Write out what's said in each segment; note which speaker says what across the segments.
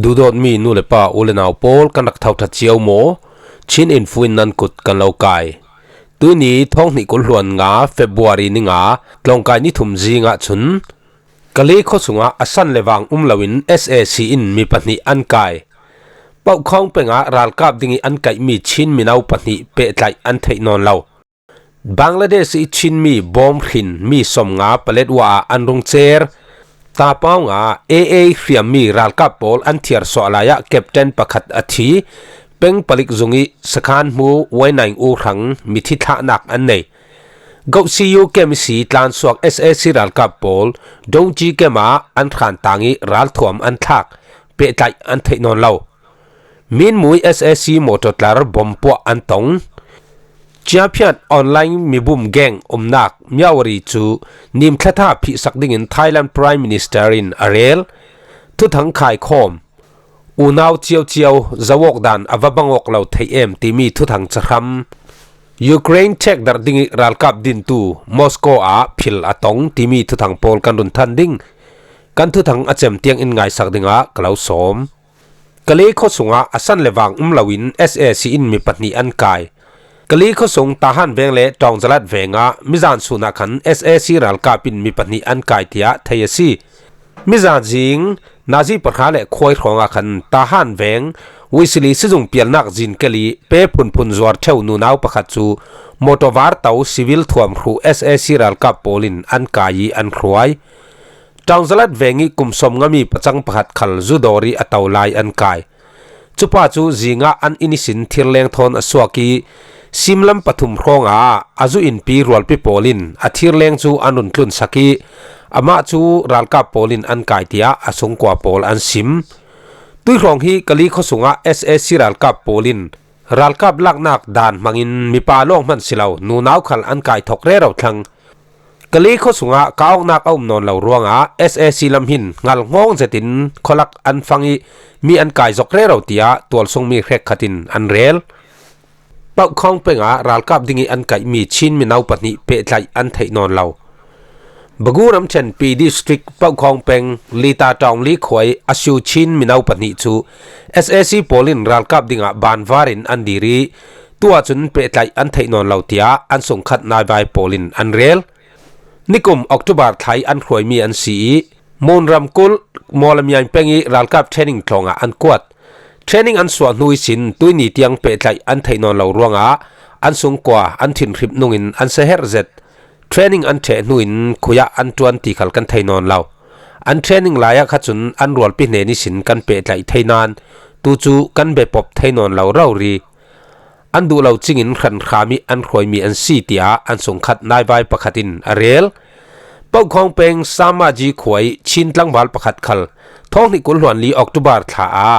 Speaker 1: ดูดมีนูเลป้าอุลนาวโพลกันรักเท่าทัดเชียวโมชินอินฟุนนันกุดกันเลากายตัวนี้ท้องนี่กุลหวนงาเฟบรุรีนี่งาลองกายนี่ทุ่มจีงาชุนกะลีข้อสุงอาสันเลวังลวิน SAC อินมีปัญหาอันกายเป้าข้องเป็นอารัลกับดิ่งอันไก่มีชินมีนาวปัญหาเปตไลอันเทนอนเล่าบังลาเทศชินมีบอมหินมีสมงาเปเลดว่าอันรุงเซร์ตาป้องาเรียมมีรัลกับโพลอันเทียร์สวลายะแคปเทนประคัดอาทิเป็งปลิกซุงิสกานมูไว้ในอูหรังมิทิทะนักอันเนกบซียูเกมิสีตลานสวก SAC รัลกับโพลดงจีเกมาอันขันตังิรัลทวมอันทักเปตไลอันเทนอนเล่ามินมุย SAC โมโตตลาร์บอมปัวอันตงเจ้าพิจออนไลน์มีบุมแกงนักมีอวริจูนิมทลทาพิสักดิ่ง Thailand Prime Minister in อาเรลทุทั้งขายคอมอุณาวเจียวจะวกดันอวบังอกเหล่าไทยที่มีทุทั้งจะทำยูเครนเช็คดัดดิ่งรัลกับดินตูมอสโกอาพิลอตงที่มีทุทั้งโพลกันรุนทันดิ่งกันทุทั้งอาเจมเตียงอินไงสักดิ่งอ่ะกล่าวสมกะลีข้อสุงอาสันเลวังลวิน SAC อินมีปัญหาอันกายกะลีข้อส่งทหารเวงเล่จองจลัดเวงะมิจานสุนัขน SAC รัลกาปินมีปัญหาอันกายที่ไทยซีมิจานจิงนาซีประหารเล่คอยของอาคันทหารเวงวิสิลีสิจงเปียนักจินกะลีเป้พุนจวดเท่านูนาวประคัตจูมอตวาร์เต้าซิวิลทวมครู SAC รัลกาโพลินอันกายอันครวยจองจลัดเวงิกุมสมงมีประจังประคัตขัลจูดอรีอัตเอาไลอันกายจุปาจูจิงะอันอินิสินทิรเลงทอนอสวากีซิมลัมปฐุมครองอาจูอินปีรัวปีโพลินอาทิรเลงจูอันุนทุนสักีอามาจูรัลกับโพลินอันกายเตียอาสงกว่าโพลอันซิมตุยครองฮีกะลีข้อสุงSAC รัลกับโพลินรัลกับลักนักดานมังอินมีปาลงมันสิเลานูนาวขัลอันกายทกเร่เราทังกะลีข้อสุงก้าวนักเอานอนเหล่ารวงSAC ลำหินงัลงงเจตินขลักอันฟังอีมีอันกายจกเร่เราเตียตัวทรงมีเรกขัดินอันเรลปกครองเป็นรัลกับดิ่งอันไก่มีชินมีนาวปนิเปตไลอันไทยนอนเราบกูรำเชนปีดิสตริกปกครองเป็นลีตาจองลีขวยอาชูชินมีนาวปนิจู SAC โพลินรัลกับดิ่งบานวารินอันดีรีตัวจุนเปตไลอันไทยนอนเราเตียอันส่งขัดนายใบโพลินอันเรลนิคมออกตุบาร์ไทยอันขวยมีอันสีมูลรำกุลมอลมีอันเป็งรัลกับเทรนนิ่งทองอันกวดเทรนนิ่งอันส่วนนุยสินตุยนีเตียงเปตไลอันไทยนอนเรารวงอันสูงกว่าอันถิ่นริบนุงินอันเซเฮร์เซตเทรนนิ่งอันเทนุยนคุยอันจวนตีขัลกันไทยนอนเราอันเทรนนิ่งลายขัดจุนอันรัวปีเนนิสินกันเปตไลไทยนานตูจูกันเบปบไทยนอนเราเรารีอันดูเราจิงินขันขามีอันคอยมีอันซีเตียอันส่งขัดนายใบประคัดินอาเรลปกครองเป็นสามาจีขวยชินตั้งบาลประคัดขัลท้องที่กุลหวนลีออกตุบาร์ท่า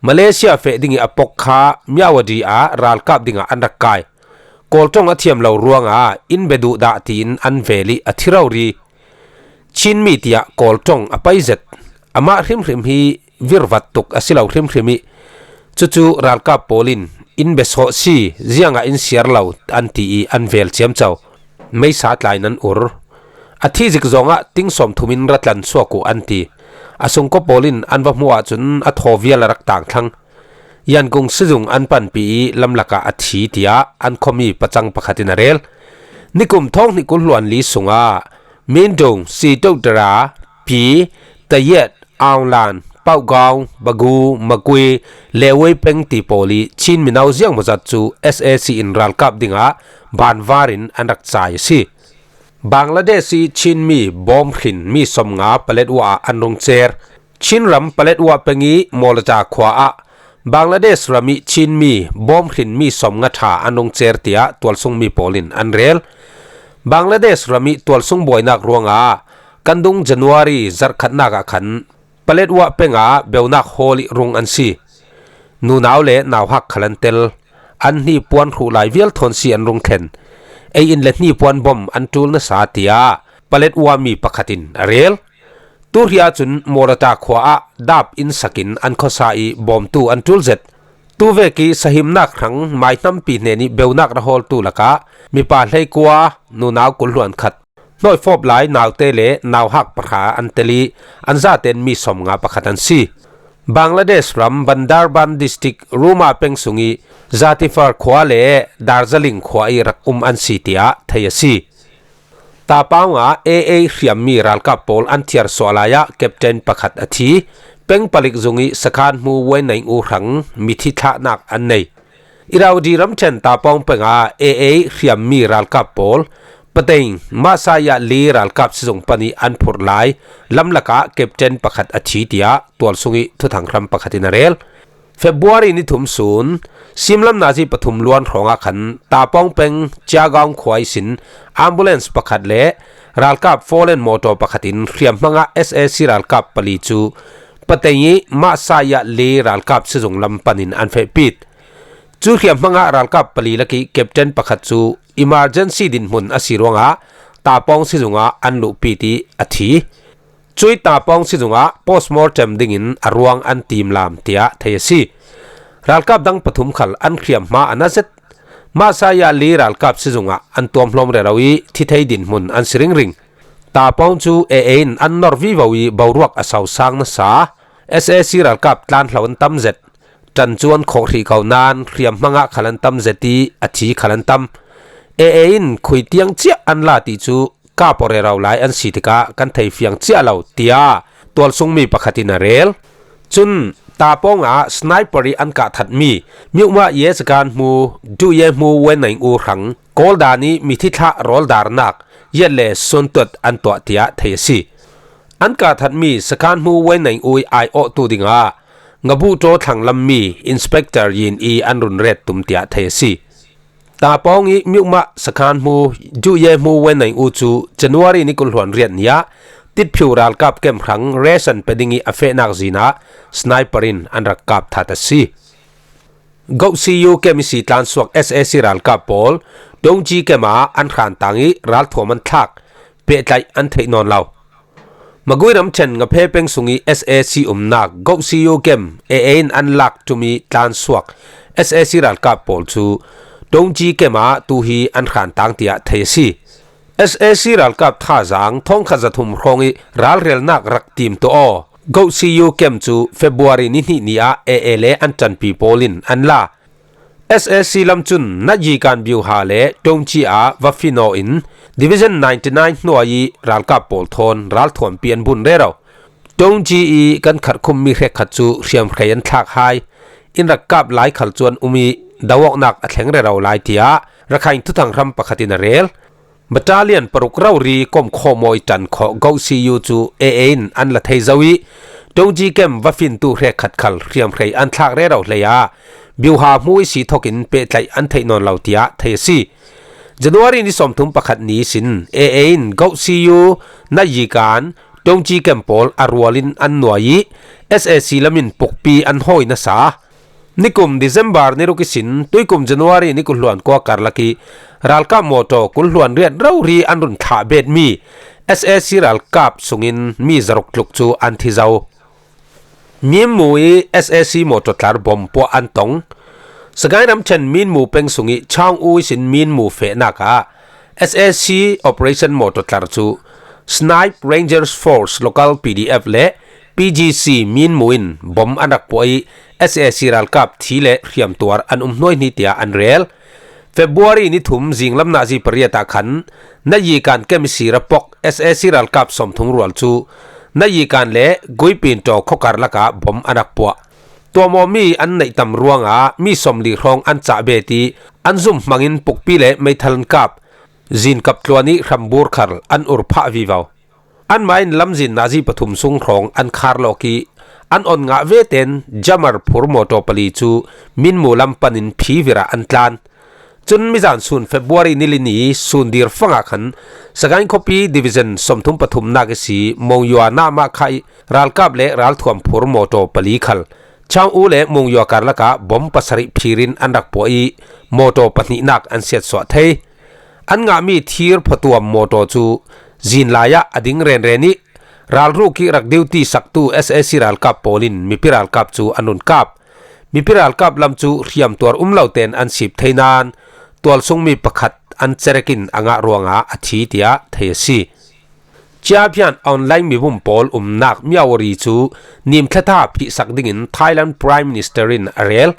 Speaker 1: มาเลเซียเฟดิ่งอปกขามีอวดีรัลกับดิ่งอันรักไกกอลจงอเทียมเรารวงอินเบดูดาตีนอันเวลีอธิรารีชินมีเตียกอลจงอไปเจ็ดอามาริมฮีวิรวัตตุกอสิลาวริมฮีจู่รัลกับโพลินอินเบสโฮซีเจียงอินเซียร์เราอันตีอันเวลเชียมเจ้าไม่สาดลายนั้นอุรอาทิจิกจงติ้งสมทุมินรัตลันสวกุอันตีอาสงกโพลินอันว่ามัวจุนอัทโฮเวียลรักต่างทั้งยันกงสิจุงอันปันปีลำลักอาทิเตียอันคอมีประจังประคัตินาเรลนิคุมท้องนิคุลวนลีสุงเมนดงสีตุดราปีตะเย็ดอาวลานเป้ากาวบากูมะกุยเลวเเป็งตีโพลีชินมินาวเจียงมาจัดจู SAC อินรัลกับดิ่งบานวารินอันรักใจสิบังลาเทศชินมีบอมหินมีสมงาปเลตวาอันรงเซร์ชินรำปเลตวาเป็งีมอลจาขวาบังลาเทศรามีชินมีบอมหินมีสมงาถาอันรงเซร์เตียตัวทรงมีโพลินอันเรลบังลาเทศรามีตัวทรงบอยนักรวงกันดุงจันวารีจัดขัดนักขันปเลตวาเป็งเบลนักโฮลิรุงอันซีนูนาวเล่นาวฮักขลันเตลอันนี้ปวนหูไหลเวียลทนซีอันรงเทนอินเลนี่ปวนบอมอันจูลนสาติยาปเลตวามีประคัตินเรลตูริอาจุนมอรตาขวาดับอินสกินอันข้อสายบอมตูอันจูลเซตตูเวกีสหิมนักครั้งไม่นำปีเนนี่เบลนักระหอลตูละกะมีปาเลยกัวนูนาวกุลหวนขัดน้อยฟอบหลายนาวเตเลนาวหักประหาอันเตลีอันซาเตนมีสมงาประคัตันซี ม Bangladesh ram Bandarban district Ruma Pengsungi Zatifar Khwale Darjeeling Khwai rak an sitia Thiasi Tapau nga AA Hriammi Ralkappawl an Thiarsuah laiah captain pakhat athi Peng Palikzungi sakhan mu wenai hrang Mithi Thlahnak an nei Iraudi ram chen tapong pengah AA Hriammi Ralkappawl Patein masaya li Ralkap sizong pani an Pehtlaih lamlaka captain pakhat athi tia tualsungi thuthang ram pakhatin rel February ni thum sun simlam nazi pathum luan hronga khan tapong peng chiagaung khwai sin ambulance pakhat le Ralkap fallen motor pakhatin Hriammi SAC Ralkap pali chu Patein masaya li Ralkap sizong lam panin an fe pit chu Hriammi Ralkap pali laki captain pakhat chu emergency din mun asirwanga tapong sizunga anlu piti athi chui tapong sizunga postmortem dingin arwang an team lam tia Thiasi Ralkap dang pathum khal an Hriammi anazet masaya li Ralkap sizunga an tomhlom rerawi thithei din mun an siring ring tapong chu ein an norvi bawi bawruak asaw sang na sa SAC Ralkap tlan hlawan tamzet tan chuan khori kaunan Hriammi khalan tam zeti athi khalan tam in khui tiang chia an la ti chu ka pore raw lai an sitika kan thei fiang chia lo tia tol sung mi pakhatina rel chun taponga sniperi an ka that mi miuma yes kan mu du ye mu wenai hrang kol dani mithi thla rol darnak yele sontot an to tia Thiasi an ka that mi sakan mu wenai ai o tu dinga ngabu to thanglam mi inspector yin an run ret tum tia Thiasi tapong i miuma sakhan mu du ye mu wenai chu January ni kulhon rian ya tit phiu Ralkap kem hrang ration pedingi afe nak zina sniperin an Ralkap thatasi go cu kem si tlan suak SAC Ralkappawl dongji kema an khan tangi ral thoman thak Pehtlaih an Theih Nawn Lo maguiram chen nga phe peng sungi SAC nak go cu kem an lak tumi tlan suak SAC Ralkappawl chu dongji kema tu hi an khan tang tia Thiasi SAC Ralkap thazang thong khazathum khongi ral rel nak rak tim to o go cu kem chu February ni nia le an chan pi polin an la SAC lam chun na ji kan biu ha le dongji wafino in division 99 noi Ralkappawl thon ral thom pian bun rero dongji kan khat khum mi re khat chu Hriam khreyan thak hai in Ralkap lai khal chuan umi dawok nak athleng re raw lai tia rakhain thuthang ram pakhatin rel battalion paruk raw ri kom khomoi tan kho go cu chu an la thei zawi dongji kem wafin tu re khat khal Hriam khrei an thak re raw hleya biuha mui si thokin Pehtlaih an Theih Nawn Lo tia Thiasi January ni somthum pakhat ni sin go cu na yikan dongji kem pol arwalin an nuai SAC lamin pukpi an hoi na sa nikum December ni rukisin tuikum January ni kulhuan ko karlaki Ralkap moto kulhuan riat rawri anrun tha bet mi SAC Ralkap sungin mi zarok tluk chu an thizau mim mui SAC moto tlar bom po antong sagai ram chen min mu peng sungi chang u sin min mu fe naka SAC operation moto tlar chu Snipe Rangers Force local PDF le PGC min muin bom anak poi SAC Ralkap thile Hriam tuar an noi ni tia an rel February ni thum Zing lam na ji pariata khan na yi kan kemisi rapok SAC Ralkap somthung rual chu na yi kan le guipin to khokar laka bom anak po to mo mi an nei tam ruanga mi somli rong an cha beti an zum mangin pukpi le meithalan kap zin kap tlwani rambur khar an urpha vivaw an main lamjin naji pathum sung rong an kharlo ki an on nga veten jamar phur moto pali chu min mulam panin phi vira an tlan chun mizan sun February nilini sun dir fanga khan sagai copy division somthum pathum nagasi mongyua na ma khai Ralkap le ral thuam phur moto pali khal chang u le mongyua karlaka bom pasari phirin anak poi moto pani nak an set so thei an nga mi thir phatuam moto chu zin laiah ading ren reni ralru ki rak duty saktu SAC Ralkappawl mi pi Ralkap chu anun kap mi pi Ralkap lam chu Hriam tuar umlauten an sip theinan tol sung mi pakhat an cherekin anga ruanga athi tia Thiasi เจ้าเพียนออนไลน์มีบุมปอลนักมีอวรีจูนิมทลาพิสักดิ่ง Thailand Prime Minister in เรียล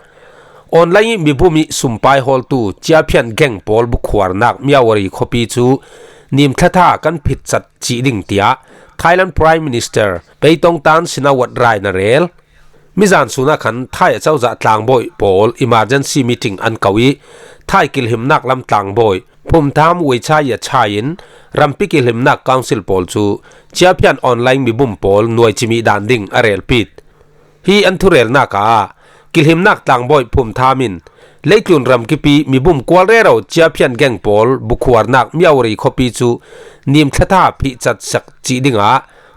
Speaker 1: ออนไลน์มีบุมีสุมไปฮอลตูเจ้าเพียนแกงปอลบุขวานักมีอวรีคอปีจูนิมทลากันพิสัดจีดิ่งเตีย Thailand Prime Minister ไปตรงตันสินาวัดไรนาเรียลมิจานสุนัขขันไทยเจ้าจะตลางบ่อยปอล emergency meeting อันกวีไทยกิลหิมนักลำตลางบ่อยผมทำวิจัยยาชายินรำพิกิลหิมนัก council ปอลจูเจ้าเพียนออนไลน์มีบุมปอลหน่วยจิมีดันดิ่งอาเรลปิดฮีอันทุเรลนักกิลหิมนักตลางบ่อยผมทามินเล็กลุนรำกิปีมีบุมกวาลเรเราเจ้าเพียนแกงปอลบุขวานักมีอวรีคอปีจูนิมทลาพิจัดสักจีดิ่ง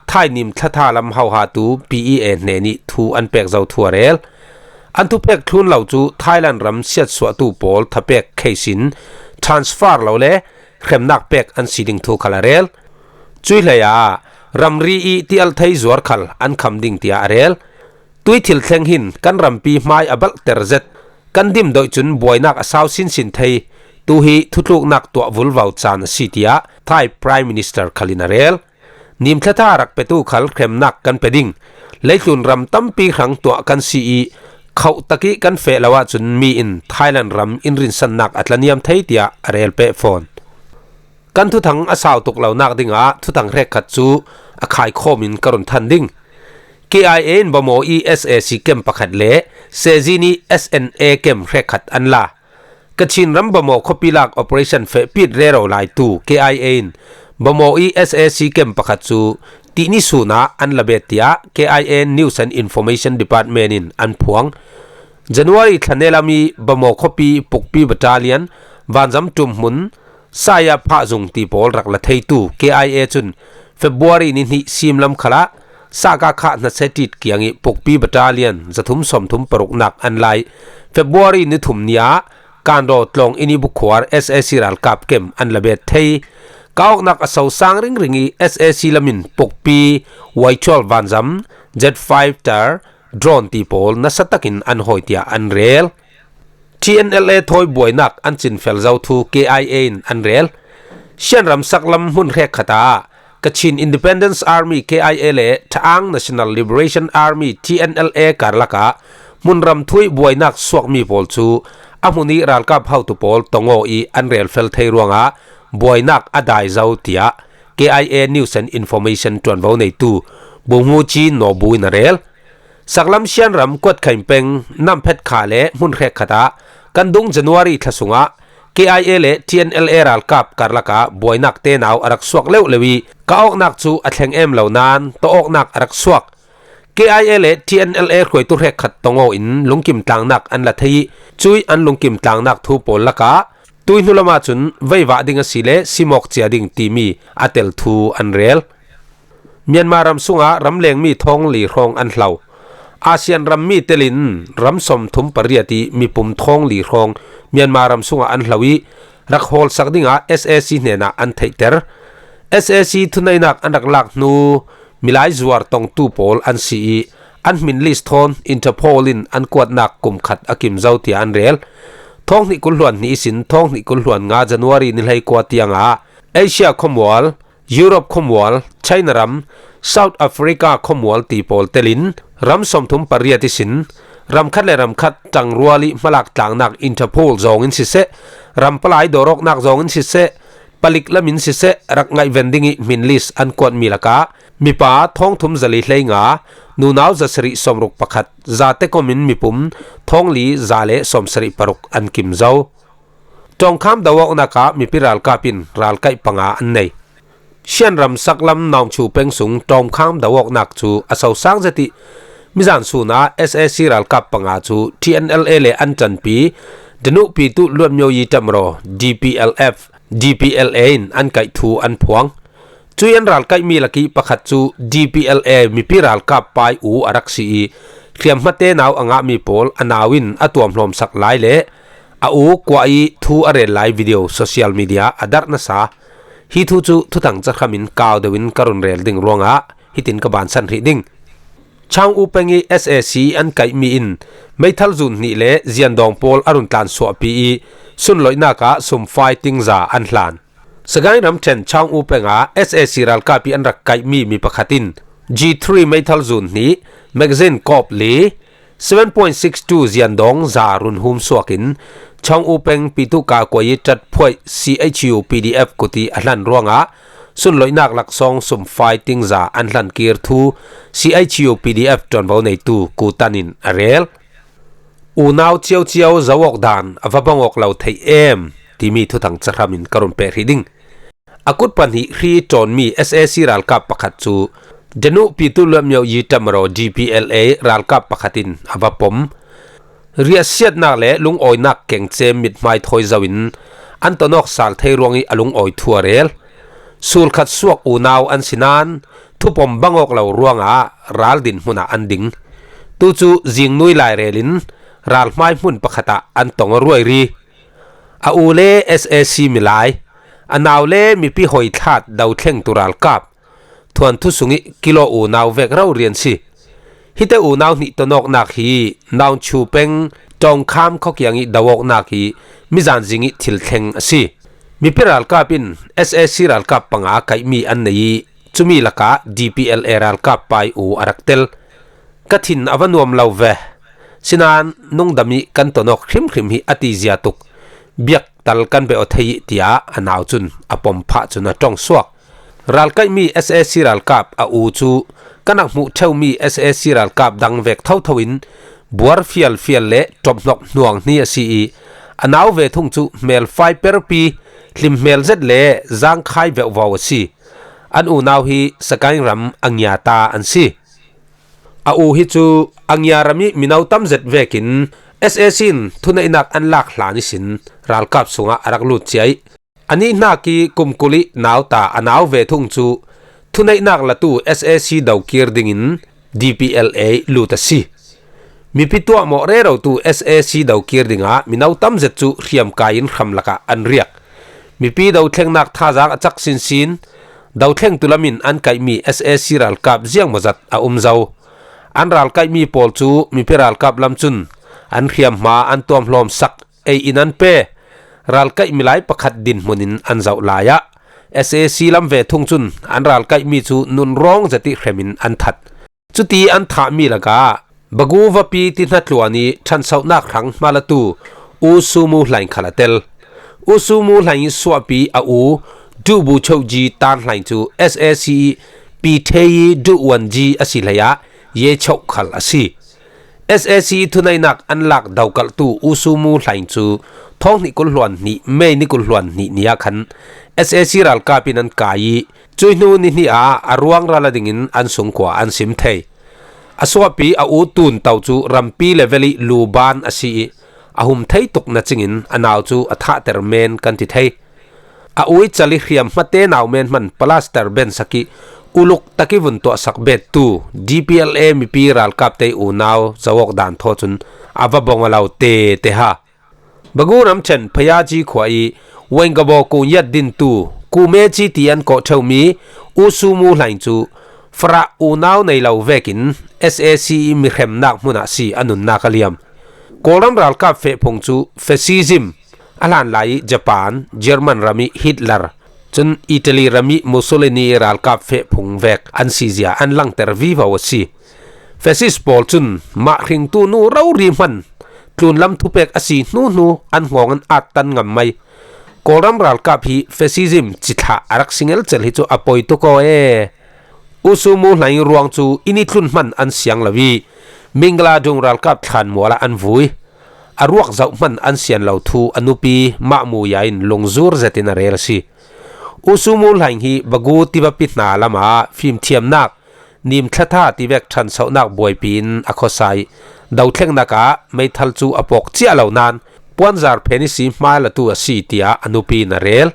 Speaker 1: ไทยนิมทลาลำเฮาหาตู PEN เนนิทูอันเป็กเจ้าทัวเรลอันทุเป็กทุนเหล่าจูไทยแลนด์รำเสียดสวตูปอลทับเป็กเคสินtransfer เราเล่เข็มนักเป็กอันสีดิ่งทูคาลาเรลจุยเลยรำรีอีที่อัลไทยจวร์คัลอันคำดิ่งที่อาเรลตุยทิลเทงหินกันรำปีไม้อบัลเตอร์เซตกันดิมโดยจุนบวยนักสาวสินไทยตุฮีทุกลูกนักตัววุลวาวจานสิทยาไทย Prime Minister คาลินาเรลนิมทลารักเปตูขัลเข็มนักกันเปดิ่งเล็กลุนรำตั้มปีครั้งตัวกันซีเขาตะกี้กันเฟลว่าจุนมีอินไทยแลนด์รำอินรินสันนักอัตลานียมไทยเตียอาเรลเปฟอนกันทุทั้งอาสาวตกเหล่านักดิ่งทุทั้งเรกขัดจูอาขายข้อมินกรุนทันดิ่ง KIA บโม SAC เกมประคัดเล่เซจินี SNA เกมเรกขัดอันละกชินรำบโมคอปิลัก Operation เฟปิดเรโรไลตู KIA บโม SAC เกมประคัดจูที่นิสุนาอันละเบติยา KIA News and Information Department in อันพวงJanuary ทันเนลามีบโมคอปีปุกปีบัตตาเลียนวันจำจุ่มมุนสายพะจุงตีปอลรักละไทยตู KIA จุน February นี้ซิมลำขละสากาขะนัดเซติดเกียงปุกปีบัตตาเลียนจะทุ่มสมทุ่มปรุกหนักอันไล February นี้ทุ่มเนียการรอตลงอินิบุขวา SAC รัลกับเกมอันละเบตไทยก้าวนักสาวสร้างริง SAC ละมินปกปีไวชอลวันซัม Jet 5 Tar โดรนตีโพลนัสตักินอันหอยเตียอันเรล TNLA ถอยบวยนักอันจินเฟลเจ้าทู KIA อันเรลเช่นรำสักลำหุ่นเรกขตากชิน Independence Army KIA เล่ทาง National Liberation Army TNLA การละกะมุนรำถอยบวยนักสวกมีโพลจูอามุนีรัลกับเฮาตุโพลตงโออีอันเรลเฟลไทยรวงบวยนักอดายเจ้าเตีย KIA News and Information จวนวันในตู้บุงูจีโนบุยนาเรลสักลำเชียนรำกวดไข่เป็งน้ำเพชรขาเล่มุนเรกขตากันดุง January ทศงะ KIA เล่ TNLA รัลกับการละกะบวยนักเตนาวอรักสวกเลวเลวีก้าวนักจูอัดแห่งเหล่านานโตอกนักอรักสวก KIA เล่ TNLA คอยตุเรกขัดตงโออินลุงกิมต่างนักอันละทีจุยอันลุงกิมต่างนักทูปอลละกะตุยนุลมาจุนไว้ว่าดิ่งสิเลสิมอกเจียดิ่งตีมีอัตเตลทูอันเรลเมียนมารำสุงรำเลงมีทองหลีรองอันเหล่าอาเซียนรำมีเตลินรำสมทุมปริยติมีปุ่มทองหลีรองเมียนมารำสุงอันเหล่าวิรักโฮลสักดิ่งSAC เนนักอันไทเตอร์ SAC ทุนในนักอันรักลักนูมิลายจวร์ตองตูโพลอันซีอันมินลิสทอนอินเตอร์โพลินอันกวดนักกุมขัดอากิมเจ้าตีอันเรลท้องนิกุลหลวนนี้สินท้องนิกุลหลวนงาจันวารีนิลัยกวาดยังเอเชียคอมวอลยุโรปคอมวอลไชน่ารัมเซาท์แอฟริกาคอมวอลตีโพลเตลินรัมสมทุมปริยติสินรัมคัดและรัมคัดจังรัวลิมาลักต่างนักอินเตอร์โพลจงอินสิเซรัมปลายดอรกนักจงอินสิเซปลิกละมินสิเซรักไงเวนดิ้งมินลิสอันกวดมีละกะมีป้าท้องทุมจลิเลยงานูนาวจะสริสมรุกประคัดจาเตคอมินมีปุ่มท้องลีจาเลสมสริปรุกอันกิมเจ้าจงข้ามดาวกนักะมีพิรัลกาปินรัลไกปังอาอันในเช่นรำสักลำนองชูเป็งสูงจงข้ามดาวกนักชูอาศัยสร้างสติมิจานสูนา SAC รัลกับปังอาชู TNLA เลอันจันปีดนุปีตุล้วนโยยีจำรอ DPLF DPLA อันไก่ทูอันพวงจุยันรัลไกมีลักกี้ประคัดจู DPLA มีพิรัลกับไปอูอารักซีเขียมมาเตนาวอ่างมีโพลอนาวินอตัวมลมสักหลายเล่อูกว่าอีทูอาเรลไลฟ์วิดีโอโซเชียลมีเดียอดัรนัสาฮิทูจูทุตังจักขามินกาวเดวินการุนเรลดิ่งรวงฮิตินกบานสันริดิ่งช่างอุปงี SAC อันไกมีอินไม่ทัลจุนนี่เล่เจียนดองโพลอรุณตันสวปีสุนลอยนักสุมไฟติงซาอันหลาน สกายน้ำเชนช่างอุเปงา SAC รัลกาปีอันรักไกมีประคัติน G3 ไม่ทัลซุนนี้แมกกาซีนกอบลี 7.62 เซียนดงจารุนหุมสวกินช่างอุเปงปีตุกากวยจัดพวย CHU PDF กุฏิอันลันร่วงะสุนลอยนักหลักซองสุ่มไฟติงจาอันลันเกียร์ทู CHU PDF จนเบาในตู้กูตันินอเรลอูนาวเจียวจาวกดานอวบังอกเหล่าไทยที่มีทุตังจรามินกรุณเปรีดิงอากุดปันหิรีจอนมี SAC รัลกับประคัตจูจนุปิตุลเมียวยีตัมโร GPLA รัลกับประคัตินอวปมเรียเสียดนักเละลุงออยนักเก่งเจมิดไม้ทอยจาวินอันตนอกสาลไทยรวงอีอลุงออยทัวเรลสูลขัดสวกอูนาวอันสินานทุปมบังอกเหล่ารวงรัลดินมุนาอันดิงตูจูจิงนุยลายเรลินรัลไม้มุนประคตะอันตงรวยรีอูเล่ SAC มิไลอันนาวเล่มีปีหอยทัดดาวเท่งตุรัลกับทวนทุสุงิกิโลอูนาวเวกเราเรียนสิฮิตอูนาวนิตนอกนักฮีนาวชูเป็งจงข้ามข้อเกียงอีดาวกนักฮีมิจานจิงิทิลเท่งสิมีปีรัลกับอิน SAC รัลกับปังอาไกมีอันนี้จุมีลักะ DPLA รัลกับไปอูอารักเตลกัทินอวันวมเลาเวสินานนุ่งดามิกันตนอกคริมฮีอติเซียตุกเบียกตัลกันไปอทัยที่อันเอาจุนอปมพะจุนจงสวกรัลกัยมี SAC รัลกับอูจูกันนักมุเช่ามี SAC รัลกับดังเวกเท่าทวินบัวเฟียลเละจบนกหน่วงนี่สิอันเอาเวทุงจูเมลไฟเปอร์ปีลิมเมลเซดเละจังไข่เววาวสิอันอูนาวฮีสกายรัมอังยาตาอันสิอูฮิจูอังยารามิมินาวตัมเซดเวกินSAC ทุนนักอันลักหลานิสินรัลกับสุงอารักลุดใจอันนี้นักกีกุมกุลินาวตาอันเอาเวทุงจูทุนนักละตู SAC ดาวเกียร์ดิงิน DPLA ลุตสิมีพิตัวหมอเร่เราตู SAC ดาวเกียร์ดิงามินาวตั้มเจจูเรียมกายินคำลักอันเรียกมีปีดาวเทงนักท่าจากจักสินดาวเทงตุลามินอันไกมี SAC รัลกับเจียงมาจัดอาเจ้าอันรัลไกมีปอลจูมีพิรัลกับลำจุนอันเขียมมาอันตัวมลมสักอินันเปรัลกัยมิไลประคัดดินมุนินอันเจ้าลายะ SAC ลำเวทุงจุนอันรัลกัยมีจูนุนร้องจะติเขมินอันทัดจุตีอันถามีละกาบกูวปีตินัดลวนีชันเสานักครั้งมาละตูอูซูมูไหลขลาเตลอูซูมูไหลสวปีอูดูบูโชจีตานไหลจู SAC ปีเทยดูวันจีอสิลายะเยชกขลาสี SAC ทุนนักอันลักดาวกัลตูอุซูมูไหลจูท้องนิกุลหลวนนี่ไม่นิกุลหลวนนี่นิยาขัน SAC รัลกาปินันกายจุยนูนี่อารวงรัลดิงินอันสงกว่าอันสิมเทยอสวปีอูตุนเตาจูรัมปีเลเวลีลูบานอสีอาหุมเทยตกนัจิงินอันเอาจูอัฐะเตอร์เมนกันติเทยอูอิจัลิเรียมมาเตนเอาเมนมันปลาสเตอร์เบนสักิอุลุกตะกี้วันตัวสักเบ็ดตู DPLA มีปีรัลกับเตอูนาวจะวกดานทอจุนอาบงเราเตฮะบกูน้ำเชนพยาจีขวายเวงกบกูยัดดินตูกูเมจีตีอันก็เช่ามีอุซูมูไหลจูฟราอูนาวในเราเวกิน SAC มีเข้มนักมุนาสีอนุนนักเลียมโกลัมรัลกับเฟพงจูเฟซิซิมอัลานไลญี่ปุ่นเยอรมันรามิฮิตเลอร์จนอิตาลีรามิมุสโลินีรัลกับเฟพงเวกอันซีเซียอันลังเตอร์วีวาวสีเฟซิสปอลจุนมาคิงตูนูเรารีมันทุนลำทุเปกอสีนูอันหวงอันอัดตันงำไม่โกลัมรัลกับฮีเฟซิซิมจิตหาอารักสิงเอลเจลฮิจูอปอยตุโกอุซูมูไหลรวงจูอินิทุนมันอันเสียงละวีมิงลาจงรัลกับขันมัวละอันวุยอารวกเจ้ามันอันเสียนเหล่าทูอนุปีมามูยายนลงจูร์เจตินาเรลซีอุซูมูไหลฮีบกูติบปิดนาละมาฟิมเทียมนักนิมทะท่าติเวกชันเสานักบวยปีนอคอไซดาวเทงนักะไม่ทัลจูอปอกเจ้าเหล่านั้นปวนจาร์เพนิสิมาละตัวสีเตียอนุปีนาเรล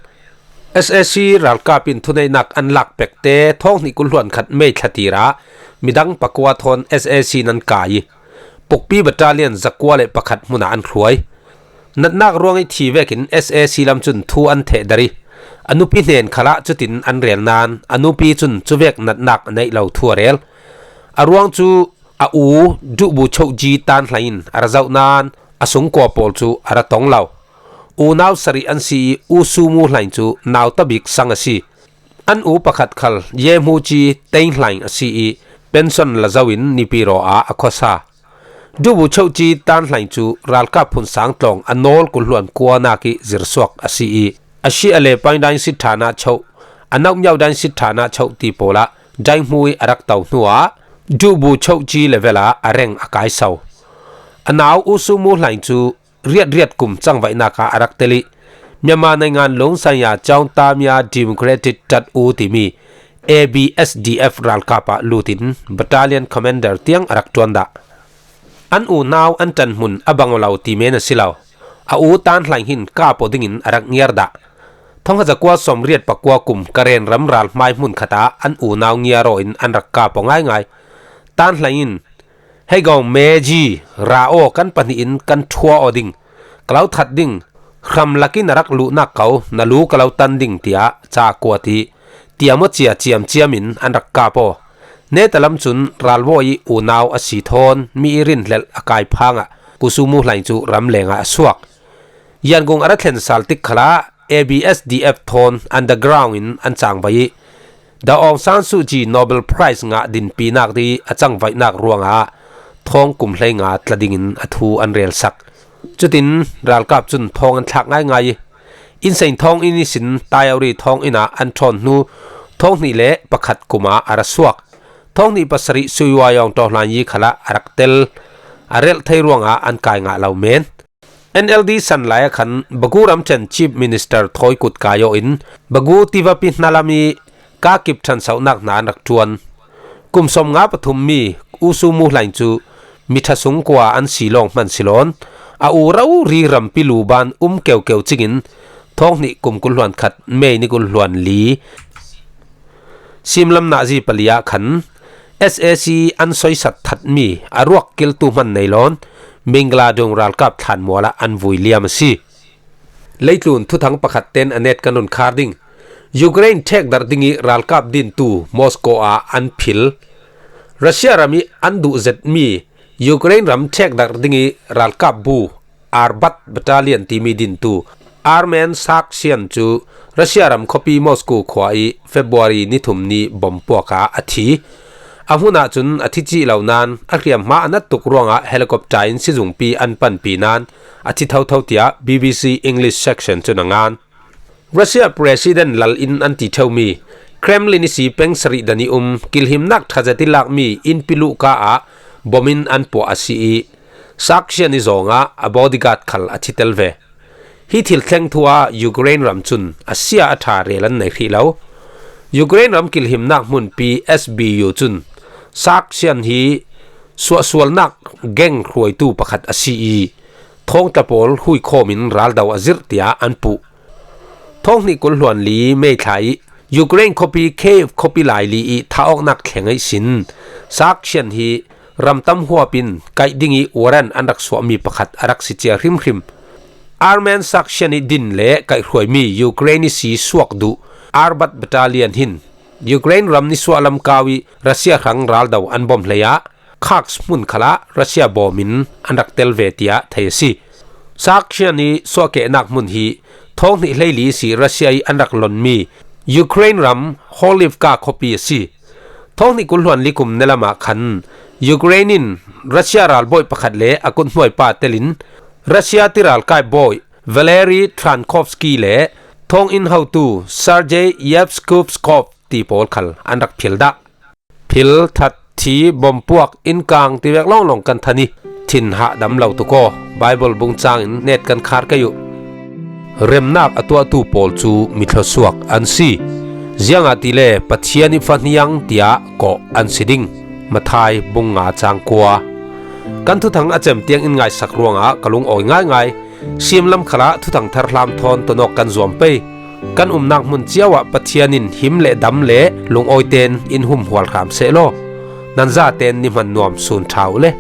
Speaker 1: SAC รัลกาปินทุนนักอันลักเป็กเตท้องนิกุลหวนขัดไม่ขตีระมิดังปะกวาทอน SAC นันกายปกปีบัตรเลียนจักวาเลปะขัดมุนาอันครวยนัดนักรวงไอทีเวกิน SAC ลำจุนทูอันเทดารีอนุปีเนนขละจุตินอันเรียนนานอนุปีจุนจุเวกนัดนักในเหล่าทัวเรลอรวงจูอูดูบูโชจีตานไหลน์อาราเจ้านานอสงกัวปอลจูอาราตองเหล่า Unau sari an si usumu hlain chu naw tabik sang asi an u pakhat khal yemu chi Theih hlain asi pension la zawin nipiro a akhosa dubu chau chi tan hlain chu Ralkap phun sang tlong anol kulhuan kuana ki zirsuak asi ale paindain si thana chau anau nyau dan si thana chau ti pola dai hui arak tau nuwa dubu chau chi levela areng akai sau anau usumu hlain chu riat kum changwai na ka arak teli Myanmar nei ngan long sanya chaung tamia democratic tat u timi ABSDF Ralkappa lutin battalion commander tiang arak tuanda an Unau an tan mun abangolaw ti mena silaw a u tan hlain hin ka podingin arak ngiarda thong haja kwa somriat pakwa kum karen ramral mai mun khata an Unau ngiaro in an rak ka pongai ngai tan hlain hei gong meji rao kan pani in kan thua oding kalau that ding kham laki narak lu na kau na lu kalau tan ding tia cha kwati tiamo chia chiamin an rak ka po ne talam chun ralwoi Unau asi thon mi rin hlel akai phanga kusumu hlain chu ramlenga suak yan gong ara thlen saltik khala ABSDF thon underground in an chang bai da ong san su ji Nobel Prize nga din pinak di achang vai nak ruanga thong kum hlei nga tlading in athu an rel sak chutin Ralkap chun thong an thak ngai in sein thong in sin tayori thong ina an thon nu thong ni le pakhat kuma ara suak thong ni pasari suiwa yong to hlan yi khala araktel arel thei ruanga an kai nga lau men NLD san laiah khan baguram chen chief minister thoi kut kayo in bagu tiwa pi nalami ka kip than saunak na nak tuan kumsom nga pathum mi usumu hlain chu mithasung kwa an silong man silon a urau ri ram piluban keu chingin thong ni kum kulhuan khat me ni kulhuan li simlam na ji palia khan SAC an soi sat that mi aruak kil tu man neilon mingla dong Ralkap than mola an vui liam si leitlun thuthang pakhat ten anet kanun kharding Ukraine thek dar dingi Ralkap din tu Moscow a an phil Russia rami an du zet mi Ukraine ram thek dar dingi Ralkap bu arbat battalion timi din tu armen SAC sian chu Russia ram khopi Moscow khwai February ni thumni bom poka athi ahuna chun athichi launan akriam ma anat tukronga helicopter in sizung pi an pan pi nan athi thau tia BBC English section chunangan Russia president lal in anti thomi Kremlin si Peng sari dani kilhim nak thajati lakmi in pilu ka a bomin an po asi sakshian ni zonga a bodyguard khal achitelve hi thil thleng thua Ukraine ram chun asia atha relan nei khilo Ukraine ram kilhim nak mun PSBU chun sakshian hi sual nak geng khroi tu pakhat asi thong tapol hui khomin ral daw azir tia anpu thong ni kul hluan li me thai Ukraine copy cave copy lai li thaok nak thengai sin sakshian hi ramtam huapin kai dingi oran anrak swami pakhat arak si chia hrim armen sakshian din le kai khroi mi Ukraine si suak du arbat battalion hin Ukraine ram ni swalam kawi Russia hrang ral daw an bom hleya khaks mun khala Russia bomin anrak telvetia theisi sakshian ni soke nak mun hi thong ni hleili si Russia i anrak lon mi Ukraine ram holiv ka copy si thong ni kulhuan likum nelama khan Ukrainian Russia ral boy pakhat le akun hnuai pa telin Russia ti Ralkaih boy Valery Trankovsky le thong in how to Sergei Yevskupskov ti pol khal anrak philda phil that thi bompuak in kang ti vek long kan thani thin ha dam lo tu ko Bible bung chang in net kan khar kayu remnak atwa tu pol chu Mithlasuak an si zianga ti le pathiani faniang tia ko an siding mathai bunga changkwa kan thu thang achem tiang in ngai sak ruanga kalung oi ngai siamlam khala thu thang thar hlam thon tonok kan zom pe kan nak mun chiawa pathianin him le dam le lung oi ten in hum hwal kham se lo nanza ten ni man nuam sun thau le